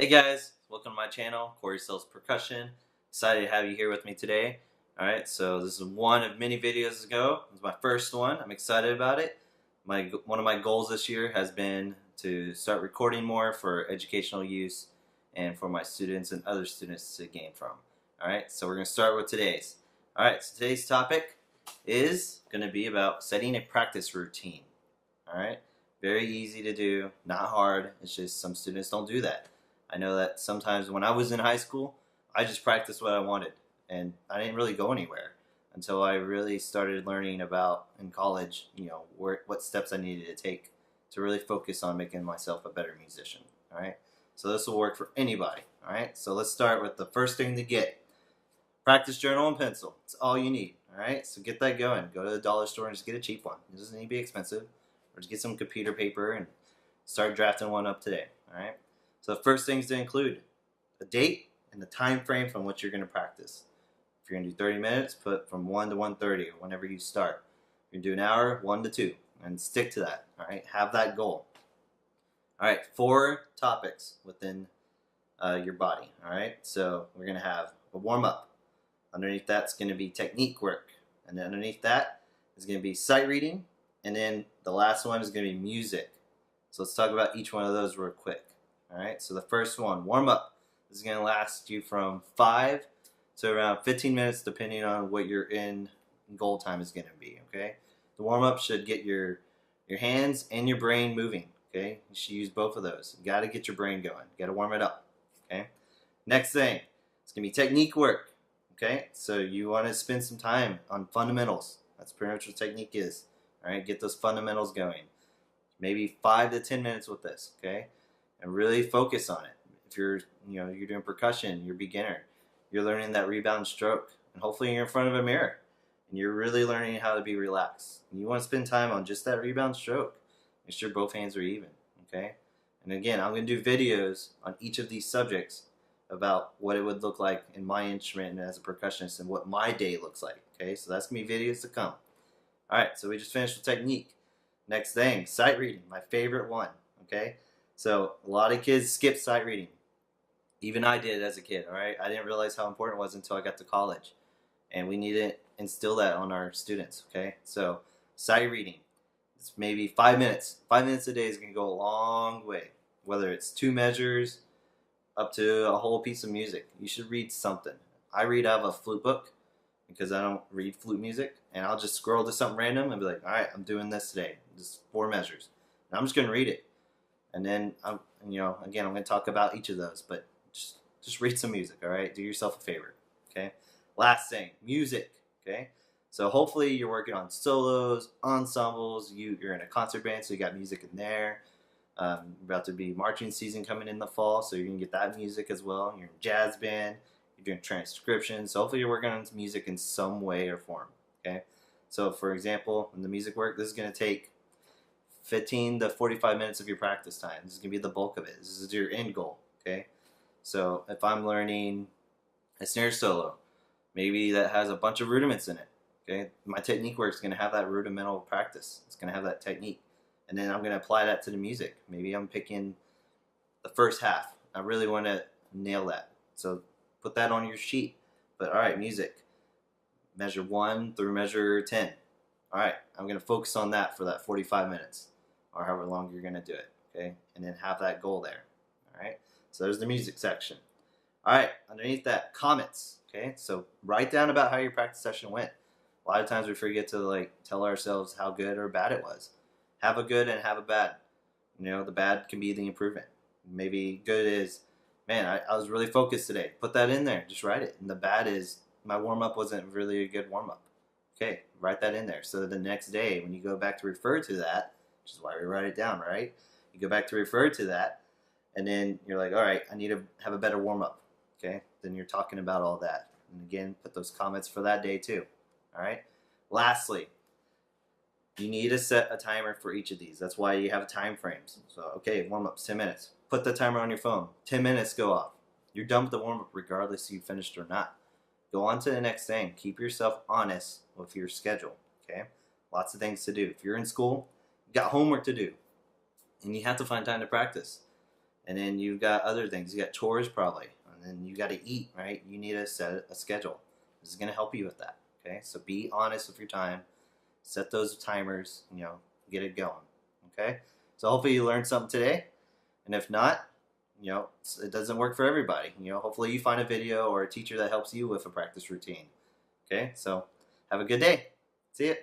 Hey guys, welcome to my channel, Corey Sells Percussion. Excited to have you here with me today. Alright, so this is one of many videos ago. It's my first one. I'm excited about it. One of my goals this year has been to start recording more for educational use and for my students and other students to gain from. Alright, so we're going to start with today's. Alright, so today's topic is going to be about setting a practice routine. Alright, very easy to do, not hard. It's just some students don't do that. I know that sometimes when I was in high school, I just practiced what I wanted, and I didn't really go anywhere until I really started learning about, in college, what steps I needed to take to really focus on making myself a better musician. All right, so this will work for anybody. All right, so let's start with the first thing to get: practice journal and pencil. It's all you need. All right, so get that going. Go to the dollar store and just get a cheap one. It doesn't need to be expensive, or just get some computer paper and start drafting one up today. All right. So the first things to include: a date and the time frame from which you're going to practice. If you're going to do 30 minutes, put from 1 to 1:30 or whenever you start. If you're going to do an hour, 1 to 2, and stick to that. All right, have that goal. All right, 4 topics within your body. All right, so we're going to have a warm up. Underneath that's going to be technique work, and then underneath that is going to be sight reading, and then the last one is going to be music. So let's talk about each one of those real quick. Alright, so the first one, warm up. This is going to last you from 5 to around 15 minutes depending on what your end goal time is going to be, okay? The warm up should get your hands and your brain moving, okay? You should use both of those. You got to get your brain going. You got to warm it up, okay? Next thing, it's going to be technique work, okay? So you want to spend some time on fundamentals. That's pretty much what technique is. Alright, get those fundamentals going. Maybe 5 to 10 minutes with this, okay? And really focus on it. If you're doing percussion, you're a beginner, you're learning that rebound stroke, and hopefully you're in front of a mirror, and you're really learning how to be relaxed. And you want to spend time on just that rebound stroke. Make sure both hands are even, okay? And again, I'm going to do videos on each of these subjects about what it would look like in my instrument and as a percussionist and what my day looks like, okay? So that's going to be videos to come. Alright, so we just finished with technique. Next thing, sight reading, my favorite one, okay? So a lot of kids skip sight reading. Even I did as a kid, all right? I didn't realize how important it was until I got to college. And we need to instill that on our students, okay? So sight reading, it's maybe 5 minutes. 5 minutes a day is going to go a long way. Whether it's 2 measures up to a whole piece of music, you should read something. I read out of a flute book because I don't read flute music. And I'll just scroll to something random and be like, all right, I'm doing this today. Just 4 measures. And I'm just going to read it. And then, again, I'm going to talk about each of those, but just read some music, all right? Do yourself a favor, okay? Last thing, music, okay? So hopefully you're working on solos, ensembles, you're in a concert band, so you got music in there. About to be marching season coming in the fall, so you're going to get that music as well. You're in a jazz band, you're doing transcription, so hopefully you're working on music in some way or form, okay? So for example, in the music work, this is going to take 15 to 45 minutes of your practice time. This is going to be the bulk of it. This is your end goal, okay? So if I'm learning a snare solo, maybe that has a bunch of rudiments in it, okay? My technique work is going to have that rudimental practice. It's going to have that technique. And then I'm going to apply that to the music. Maybe I'm picking the first half. I really want to nail that. So put that on your sheet. But all right, music. Measure 1 through measure 10. All right, I'm going to focus on that for that 45 minutes or however long you're going to do it, okay? And then have that goal there, all right? So there's the music section. All right, underneath that, comments, okay? So write down about how your practice session went. A lot of times we forget to tell ourselves how good or bad it was. Have a good and have a bad. The bad can be the improvement. Maybe good is, man, I was really focused today. Put that in there, just write it. And the bad is, my warm-up wasn't really a good warm-up. Okay, write that in there. So the next day, when you go back to refer to that, which is why we write it down, right? You go back to refer to that, and then you're like, all right, I need to have a better warm-up. Okay, then you're talking about all that. And again, put those comments for that day too. All right. Lastly, you need to set a timer for each of these. That's why you have time frames. So, okay, warm-up's 10 minutes. Put the timer on your phone. 10 minutes, go off. You're done with the warm-up regardless if you finished or not. Go on to the next thing. Keep yourself honest with your schedule, okay? Lots of things to do. If you're in school, you got homework to do, and you have to find time to practice. and then you've got other things. You got chores probably, and then you got to eat, right? You need to set a schedule. This is going to help you with that. Okay, so be honest with your time. Set those timers. Get it going. Okay, so hopefully you learned something today, and if not, it doesn't work for everybody. Hopefully you find a video or a teacher that helps you with a practice routine. Okay, so have a good day. See ya.